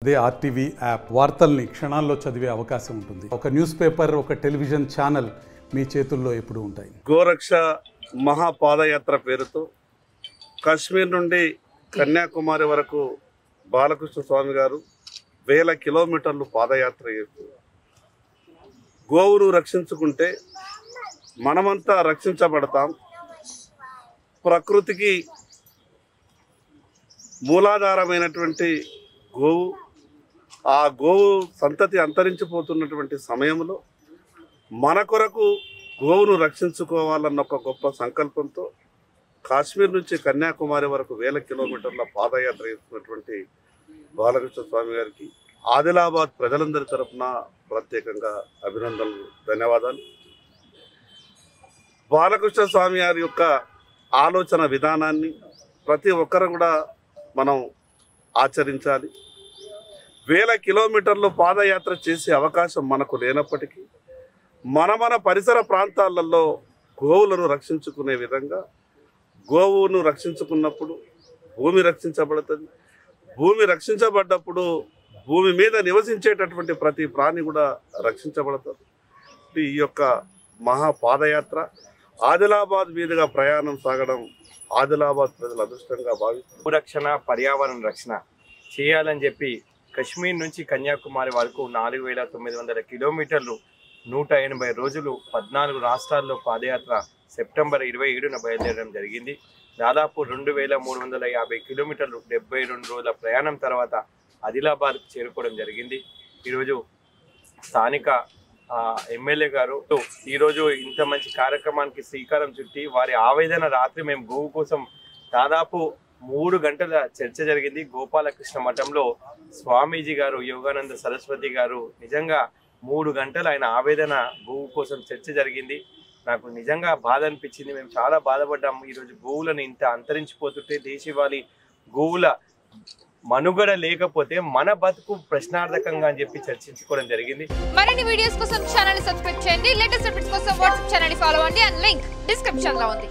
అదే RTV app వార్తల్ని క్షణాల్లో చదివే అవకాశం ఉంటుంది. ఒక న్యూస్ పేపర్, ఒక టెలివిజన్ ఛానల్ మీ చేతుల్లో ఎప్పుడూ ఉంటాయి. గోరక్ష మహాపాదయాత్ర పేరుతో కాశ్మీర్ నుండి కన్యాకుమారి వరకు బాలకృష్ణ స్వామి గారు 1000 కిలోమీటర్లు పాదయాత్ర చేస్తూ గోవును రక్షించుకుంటే మనమంతా రక్షించబడతాం, ప్రకృతికి మూలాధారమైనటువంటి గోవు, ఆ గోవు సంతతి అంతరించిపోతున్నటువంటి సమయంలో మన కొరకు గోవును రక్షించుకోవాలన్న ఒక గొప్ప సంకల్పంతో కాశ్మీర్ నుంచి కన్యాకుమారి వరకు 1000 కిలోమీటర్ల పాదయాత్ర చేస్తున్నటువంటి బాలకృష్ణ స్వామి గారికి ఆదిలాబాద్ ప్రజలందరి తరఫున ప్రత్యేకంగా అభినందనలు, ధన్యవాదాలు. బాలకృష్ణ స్వామి గారి యొక్క ఆలోచన విధానాన్ని ప్రతి ఒక్కరు కూడా మనం ఆచరించాలి. 1000 కిలోమీటర్లు పాదయాత్ర చేసే అవకాశం మనకు లేనప్పటికీ మన పరిసర ప్రాంతాలలో గోవులను రక్షించుకునే విధంగా, గోవును రక్షించుకున్నప్పుడు భూమి రక్షించబడుతుంది. భూమి రక్షించబడ్డప్పుడు భూమి మీద నివసించేటటువంటి ప్రతి ప్రాణి కూడా రక్షించబడుతుంది. ఈ యొక్క మహాపాదయాత్ర ఆదిలాబాద్ మీదుగా ప్రయాణం సాగడం ఆదిలాబాద్ ప్రజల అదృష్టంగా భావిస్తారు. భూరక్షణ, పర్యావరణ రక్షణ చేయాలని చెప్పి కశ్మీర్ నుంచి కన్యాకుమారి వరకు 4900 కిలోమీటర్లు 180 రోజులు 14 రాష్ట్రాల్లో పాదయాత్ర సెప్టెంబర్ 27న బయలుదేరడం జరిగింది. దాదాపు 2350 కిలోమీటర్లు 72 రోజుల ప్రయాణం తర్వాత ఆదిలాబాద్కు చేరుకోవడం జరిగింది. ఈరోజు స్థానిక ఎమ్మెల్యే గారు ఈరోజు ఇంత మంచి కార్యక్రమానికి శ్రీకారం చుట్టి వారి ఆవేదన రాత్రి మేము గోవు కోసం దాదాపు 3 గంటల చర్చ జరిగింది. గోపాలకృష్ణ మఠంలో స్వామీజీ గారు, యోగానంద సరస్వతి గారు నిజంగా 3 గంటలు ఆయన ఆవేదన గోవు కోసం చర్చ జరిగింది. నాకు నిజంగా బాధ అనిపించింది. మేము చాలా బాధపడ్డాము. ఈరోజు గోవులను ఇంత అంతరించిపోతుంటే దేశవాళీ గోవుల మనుగడ లేకపోతే మన బతుకు ప్రశ్నార్థకంగా అని చెప్పి చర్చించుకోవడం జరిగింది. మరిన్ని వీడియోస్ కోసం ఛానల్ ని సబ్స్క్రైబ్ చేయండి. లేటెస్ట్ అప్డేట్స్ కోసం వాట్సాప్ ఛానల్ ని ఫాలో అవ్వండి. అండ్ లింక్ డిస్క్రిప్షన్ లో ఉంది.